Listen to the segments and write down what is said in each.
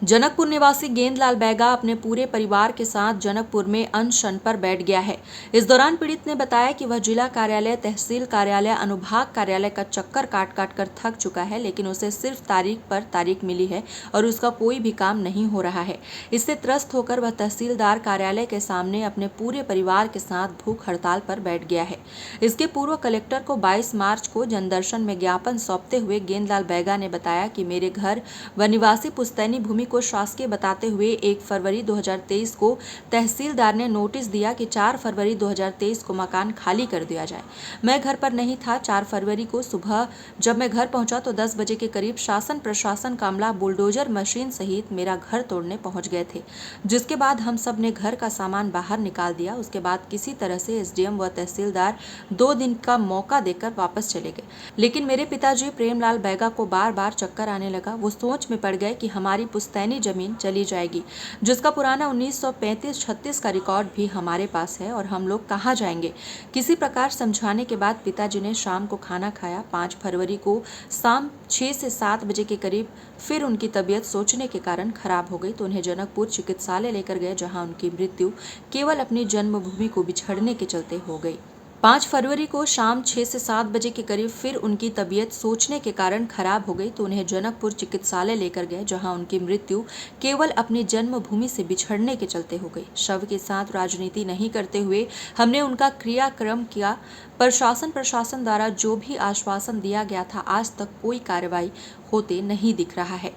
जनकपुर निवासी गेंदलाल बैगा अपने पूरे परिवार के साथ जनकपुर में अनशन पर बैठ गया है। इस दौरान पीड़ित ने बताया कि वह जिला कार्यालय, तहसील कार्यालय, अनुभाग कार्यालय का चक्कर काट काट कर थक चुका है, लेकिन उसे सिर्फ तारीख पर तारीख मिली है और उसका कोई भी काम नहीं हो रहा है। इससे त्रस्त होकर वह तहसीलदार कार्यालय के सामने अपने पूरे परिवार के साथ भूख हड़ताल पर बैठ गया है। इसके पूर्व कलेक्टर को 22 मार्च को जनदर्शन में ज्ञापन सौंपते हुए गेंदलाल बैगा ने बताया कि मेरे घर व निवासी पुश्तैनी भूमि को शासकीय बताते हुए 1 फरवरी 2023 को तहसीलदार ने नोटिस दिया कि 4 फरवरी 2023 को मकान खाली कर दिया जाए। मैं घर पर नहीं था। 4 फरवरी को सुबह जब मैं घर पहुंचा तो 10 बजे के करीब शासन प्रशासन का अमला बुलडोजर मशीन सहित मेरा घर तोड़ने पहुंच गए थे, जिसके बाद हम सब ने घर का सामान बाहर निकाल दिया। उसके बाद किसी तरह से एसडीएम व तहसीलदार 2 दिन का मौका देकर वापस चले गए, लेकिन मेरे पिताजी प्रेमलाल बैगा को बार बार चक्कर आने लगा। वो सोच में पड़ गए कि हमारी पुश्तैनी जमीन चली जाएगी, जिसका पुराना 1935-36 का रिकॉर्ड भी हमारे पास है और हम लोग कहाँ जाएंगे। किसी प्रकार समझाने के बाद पिताजी ने शाम को खाना खाया। 5 फरवरी को शाम 6 से 7 बजे के करीब फिर उनकी तबीयत सोचने के कारण खराब हो गई तो उन्हें जनकपुर चिकित्सालय लेकर गए, जहां उनकी मृत्यु केवल अपनी जन्मभूमि को बिछड़ने के चलते हो गई। 5 फरवरी को शाम 6 से 7 बजे के करीब फिर उनकी तबीयत सोचने के कारण खराब हो गई तो उन्हें जनकपुर चिकित्सालय लेकर गए, जहां उनकी मृत्यु केवल अपनी जन्मभूमि से बिछड़ने के चलते हो गई। शव के साथ राजनीति नहीं करते हुए हमने उनका क्रियाक्रम किया। प्रशासन द्वारा जो भी आश्वासन दिया गया था, आज तक कोई कार्रवाई होते नहीं दिख रहा है।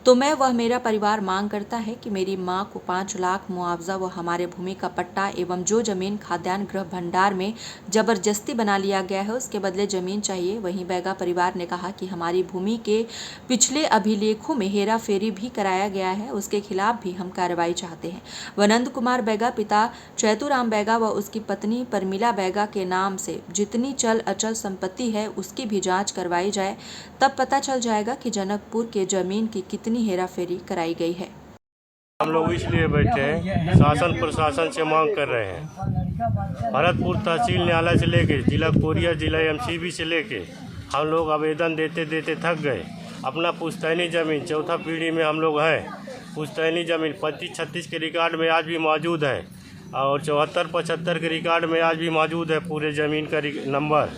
तो मैं वह मेरा परिवार मांग करता है कि मेरी मां को 5 लाख मुआवजा व हमारे भूमि का पट्टा एवं जो जमीन खाद्यान्न गृह भंडार में जबरदस्ती बना लिया गया है उसके बदले जमीन चाहिए। वहीं बैगा परिवार ने कहा कि हमारी भूमि के पिछले अभिलेखों में हेरा फेरी भी कराया गया है, उसके खिलाफ भी हम कार्रवाई चाहते हैं। वनंद कुमार बैगा पिता चैतुराम बैगा व उसकी पत्नी परमिला बैगा के नाम से जितनी चल अचल संपत्ति है उसकी भी जाँच करवाई जाए, तब पता चल जाएगा कि जनकपुर के जमीन की कितनी हेराफेरी कराई गई है। हम लोग इसलिए बैठे हैं, शासन प्रशासन से मांग कर रहे हैं। भरतपुर तहसील न्यायालय से लेके जिला कोरिया, जिला एमसीबी से लेके हम लोग आवेदन देते देते थक गए। अपना पुश्तैनी ज़मीन 4था पीढ़ी में हम लोग हैं। पुश्तैनी ज़मीन 35-36 के रिकॉर्ड में आज भी मौजूद है और 74-75 के रिकॉर्ड में आज भी मौजूद है पूरे ज़मीन का नंबर।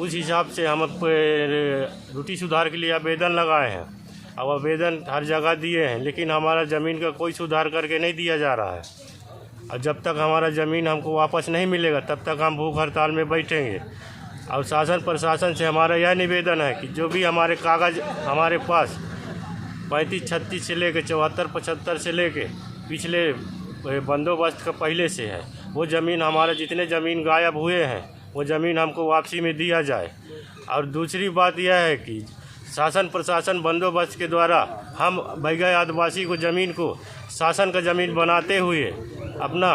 उस हिसाब से हम त्रुटि सुधार के लिए आवेदन लगाए हैं। अब आवेदन हर जगह दिए हैं, लेकिन हमारा ज़मीन का कोई सुधार करके नहीं दिया जा रहा है। और जब तक हमारा ज़मीन हमको वापस नहीं मिलेगा तब तक हम भूख हड़ताल में बैठेंगे। और शासन प्रशासन से हमारा यह निवेदन है कि जो भी हमारे कागज़ हमारे पास 35-36 से लेके 74-75 से लेके पिछले बंदोबस्त का पहले से है, वो ज़मीन हमारा जितने ज़मीन गायब हुए हैं वो ज़मीन हमको वापसी में दिया जाए। और दूसरी बात यह है कि शासन प्रशासन बंदोबस्त के द्वारा हम बैगा आदिवासी को ज़मीन को शासन का ज़मीन बनाते हुए अपना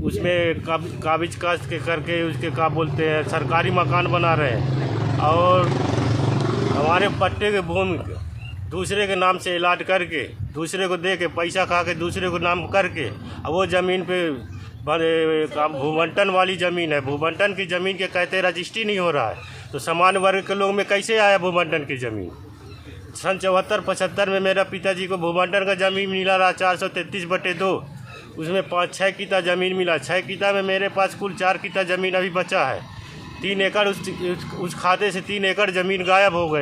उसमें काबिज कास्ट के करके उसके क्या बोलते हैं सरकारी मकान बना रहे हैं और हमारे पट्टे के भूमि दूसरे के नाम से इलाट करके दूसरे को दे के पैसा खा के दूसरे को नाम करके अब वो ज़मीन पे भूबंटन वाली ज़मीन है। भूबंटन की ज़मीन के कहते रजिस्ट्री नहीं हो रहा है, तो सामान्य वर्ग के लोग में कैसे आया भूबंटन की ज़मीन। सन 74-75 में मेरा पिताजी को भूबंटन का ज़मीन मिला रहा 433/2, उसमें 5-6 किता ज़मीन मिला। 6 किता में मेरे पास कुल 4 किता ज़मीन अभी बचा है। 3 एकड़ उस खाते से 3 एकड़ ज़मीन गायब हो गए।